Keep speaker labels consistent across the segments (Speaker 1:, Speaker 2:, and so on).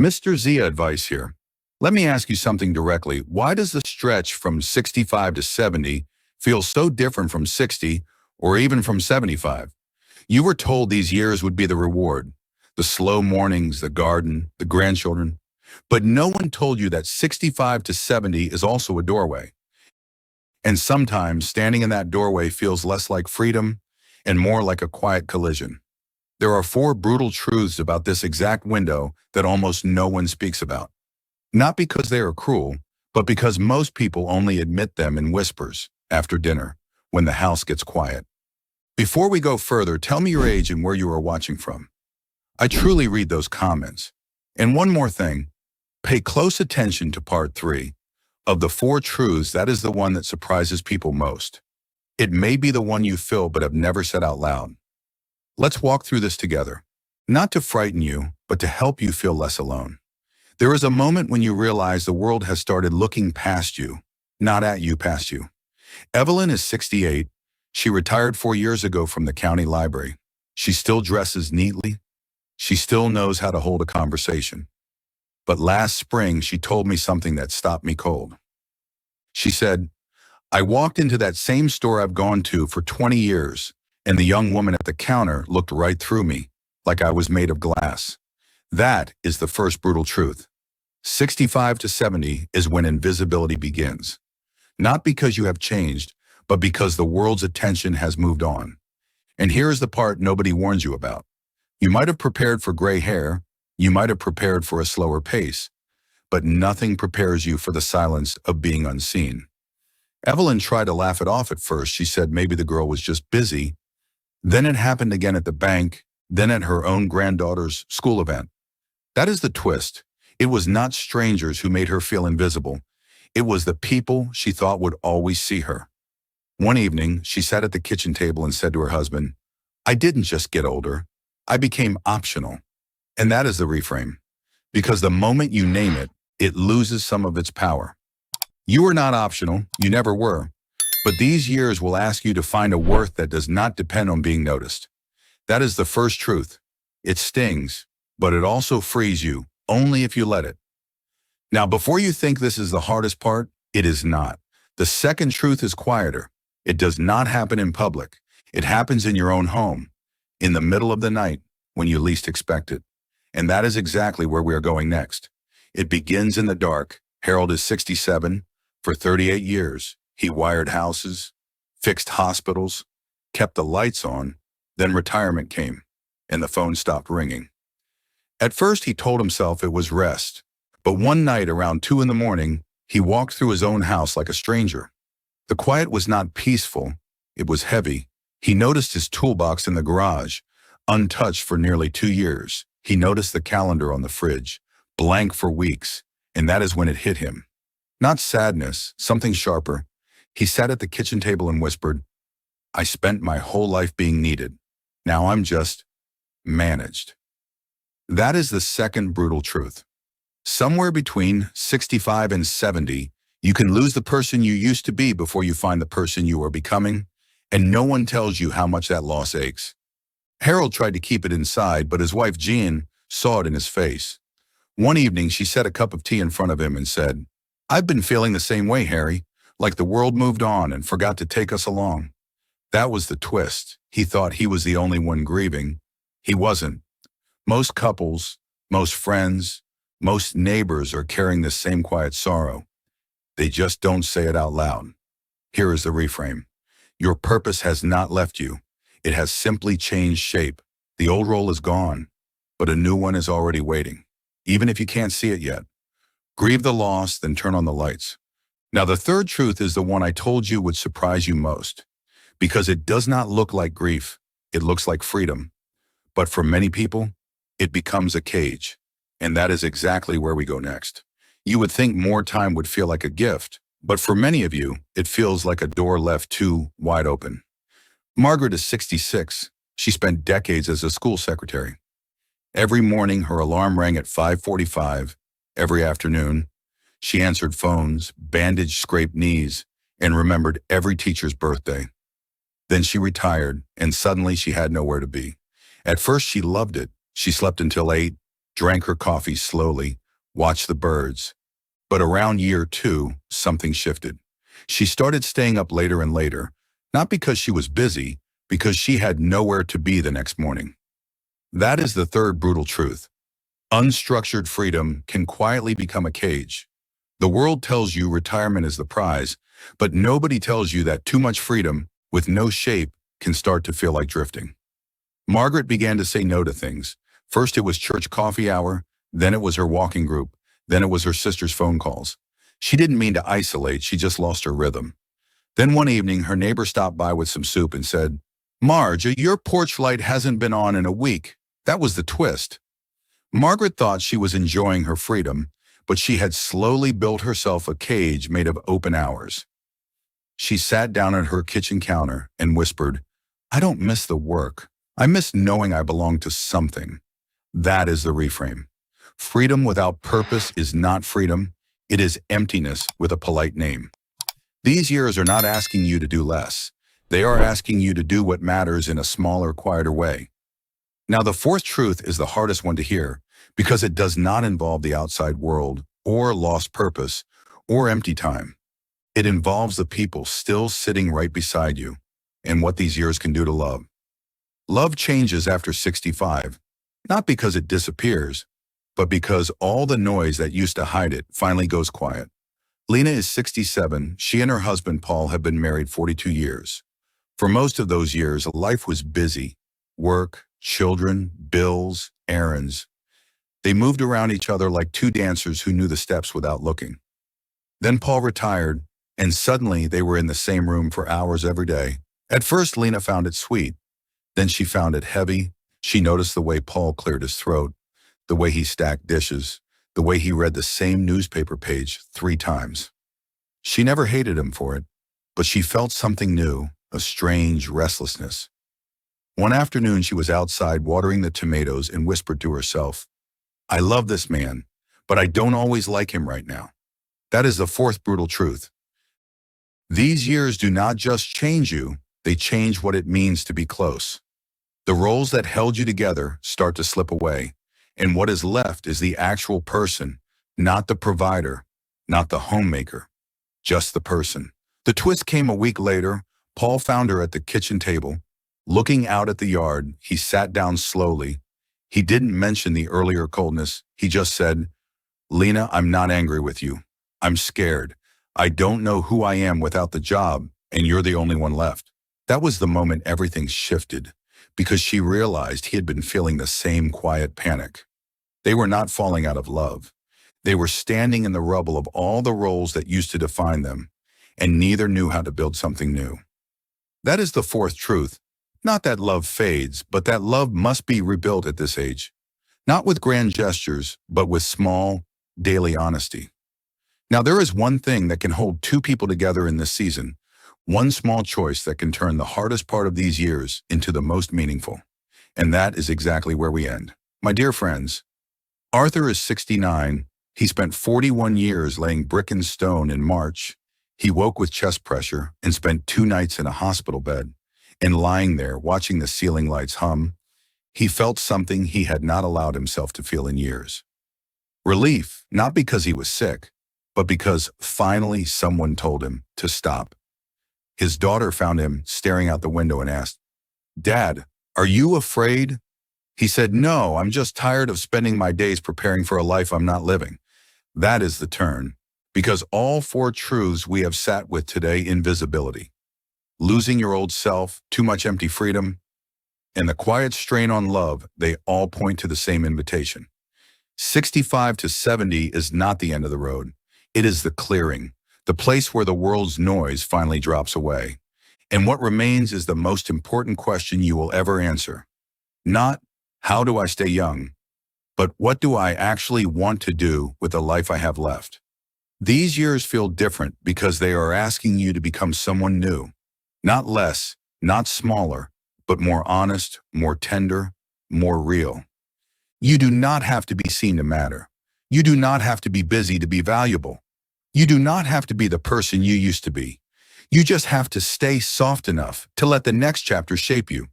Speaker 1: Mr. Zia Advice here. Let me ask you something directly. Why does the stretch from 65 to 70 feel so different from 60 or even from 75? You were told these years would be the reward, the slow mornings, the garden, the grandchildren. But no one told you that 65 to 70 is also a doorway. And sometimes standing in that doorway feels less like freedom and more like a quiet collision. There are four brutal truths about this exact window that almost no one speaks about. Not because they are cruel, but because most people only admit them in whispers after dinner, when the house gets quiet. Before we go further, tell me your age and where you are watching from. I truly read those comments. And one more thing, pay close attention to part 3. Of the four truths, that is the one that surprises people most. It may be the one you feel but have never said out loud. Let's walk through this together. Not to frighten you, but to help you feel less alone. There is a moment when you realize the world has started looking past you, not at you, past you. Evelyn is 68. She retired 4 years ago from the county library. She still dresses neatly. She still knows how to hold a conversation. But last spring, she told me something that stopped me cold. She said, "I walked into that same store I've gone to for 20 years, and the young woman at the counter looked right through me, like I was made of glass." That is the first brutal truth. 65 to 70 is when invisibility begins. Not because you have changed, but because the world's attention has moved on. And here is the part nobody warns you about. You might have prepared for gray hair, you might have prepared for a slower pace, but nothing prepares you for the silence of being unseen. Evelyn tried to laugh it off at first. She said maybe the girl was just busy. Then it happened again at the bank, then at her own granddaughter's school event. That is the twist. It was not strangers who made her feel invisible. It was the people she thought would always see her. One evening, she sat at the kitchen table and said to her husband, "I didn't just get older. I became optional." And that is the reframe. Because the moment you name it, it loses some of its power. You are not optional. You never were. But these years will ask you to find a worth that does not depend on being noticed. That is the first truth. It stings, but it also frees you, only if you let it. Now, before you think this is the hardest part, it is not. The second truth is quieter. It does not happen in public. It happens in your own home, in the middle of the night, when you least expect it. And that is exactly where we are going next. It begins in the dark. Harold is 67. For 38 years, he wired houses, fixed hospitals, kept the lights on. Then retirement came, and the phone stopped ringing. At first, he told himself it was rest. But one night around 2 in the morning, he walked through his own house like a stranger. The quiet was not peaceful. It was heavy. He noticed his toolbox in the garage, untouched for nearly 2 years. He noticed the calendar on the fridge, blank for weeks, and that is when it hit him. Not sadness, something sharper. He sat at the kitchen table and whispered, "I spent my whole life being needed. Now I'm just managed." That is the second brutal truth. Somewhere between 65 and 70, you can lose the person you used to be before you find the person you are becoming, and no one tells you how much that loss aches. Harold tried to keep it inside, but his wife Jean saw it in his face. One evening, she set a cup of tea in front of him and said, "I've been feeling the same way, Harry, like the world moved on and forgot to take us along." That was the twist. He thought he was the only one grieving. He wasn't. Most couples, most friends, most neighbors are carrying the same quiet sorrow. They just don't say it out loud. Here is the reframe. Your purpose has not left you. It has simply changed shape. The old role is gone, but a new one is already waiting, even if you can't see it yet. Grieve the loss, then turn on the lights. Now, the third truth is the one I told you would surprise you most, because it does not look like grief. It looks like freedom. But for many people, it becomes a cage. And that is exactly where we go next. You would think more time would feel like a gift, but for many of you, it feels like a door left too wide open. Margaret is 66. She spent decades as a school secretary. Every morning, her alarm rang at 5:45. Every afternoon, she answered phones, bandaged scraped knees, and remembered every teacher's birthday. Then she retired, and suddenly she had nowhere to be. At first, she loved it. She slept until 8, drank her coffee slowly, watched the birds. But around year 2, something shifted. She started staying up later and later, not because she was busy, because she had nowhere to be the next morning. That is the third brutal truth. Unstructured freedom can quietly become a cage. The world tells you retirement is the prize, but nobody tells you that too much freedom, with no shape, can start to feel like drifting. Margaret began to say no to things. First it was church coffee hour, then it was her walking group, then it was her sister's phone calls. She didn't mean to isolate, she just lost her rhythm. Then one evening, her neighbor stopped by with some soup and said, "Marge, your porch light hasn't been on in a week." That was the twist. Margaret thought she was enjoying her freedom, but she had slowly built herself a cage made of open hours. She sat down at her kitchen counter and whispered, "I don't miss the work. I miss knowing I belong to something." That is the reframe. Freedom without purpose is not freedom. It is emptiness with a polite name. These years are not asking you to do less. They are asking you to do what matters in a smaller, quieter way. Now, the fourth truth is the hardest one to hear because it does not involve the outside world or lost purpose or empty time. It involves the people still sitting right beside you and what these years can do to love. Love changes after 65, not because it disappears, but because all the noise that used to hide it finally goes quiet. Lena is 67. She and her husband, Paul, have been married 42 years. For most of those years, life was busy. Work, children, bills, errands. They moved around each other like two dancers who knew the steps without looking. Then Paul retired, and suddenly they were in the same room for hours every day. At first, Lena found it sweet. Then she found it heavy. She noticed the way Paul cleared his throat, the way he stacked dishes, the way he read the same newspaper page 3 times. She never hated him for it, but she felt something new, a strange restlessness. One afternoon, she was outside watering the tomatoes and whispered to herself, "I love this man, but I don't always like him right now." That is the fourth brutal truth. These years do not just change you, they change what it means to be close. The roles that held you together start to slip away, and what is left is the actual person, not the provider, not the homemaker, just the person. The twist came a week later. Paul found her at the kitchen table. Looking out at the yard, he sat down slowly. He didn't mention the earlier coldness. He just said, "Lena, I'm not angry with you. I'm scared. I don't know who I am without the job, and you're the only one left." That was the moment everything shifted, because she realized he had been feeling the same quiet panic. They were not falling out of love. They were standing in the rubble of all the roles that used to define them, and neither knew how to build something new. That is the fourth truth. Not that love fades, but that love must be rebuilt at this age. Not with grand gestures, but with small, daily honesty. Now, there is one thing that can hold two people together in this season, one small choice that can turn the hardest part of these years into the most meaningful. And that is exactly where we end. My dear friends, Arthur is 69. He spent 41 years laying brick and stone. In March, he woke with chest pressure and spent 2 nights in a hospital bed. And lying there, watching the ceiling lights hum, he felt something he had not allowed himself to feel in years. Relief, not because he was sick, but because finally someone told him to stop. His daughter found him staring out the window and asked, "Dad, are you afraid?" He said, "No, I'm just tired of spending my days preparing for a life I'm not living." That is the turn, because all 4 truths we have sat with today, invisibility, losing your old self, too much empty freedom, and the quiet strain on love, they all point to the same invitation. 65 to 70 is not the end of the road. It is the clearing, the place where the world's noise finally drops away. And what remains is the most important question you will ever answer. Not, how do I stay young? But what do I actually want to do with the life I have left? These years feel different because they are asking you to become someone new. Not less, not smaller, but more honest, more tender, more real. You do not have to be seen to matter. You do not have to be busy to be valuable. You do not have to be the person you used to be. You just have to stay soft enough to let the next chapter shape you.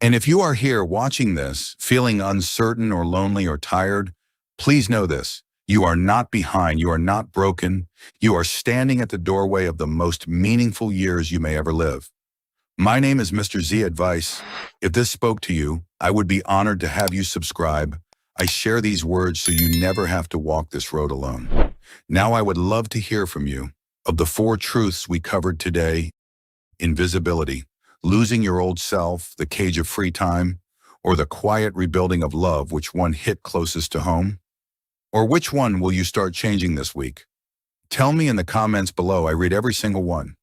Speaker 1: And if you are here watching this, feeling uncertain or lonely or tired, Please know this. You are not behind. You are not broken. You are standing at the doorway of the most meaningful years you may ever live. My name is Mr. Zia Advice. If this spoke to you, I would be honored to have you subscribe. I share these words so you never have to walk this road alone. Now I would love to hear from you. Of the 4 truths we covered today, invisibility, losing your old self, the cage of free time, or the quiet rebuilding of love, which one hit closest to home? Or which one will you start changing this week? Tell me in the comments below. I read every single one.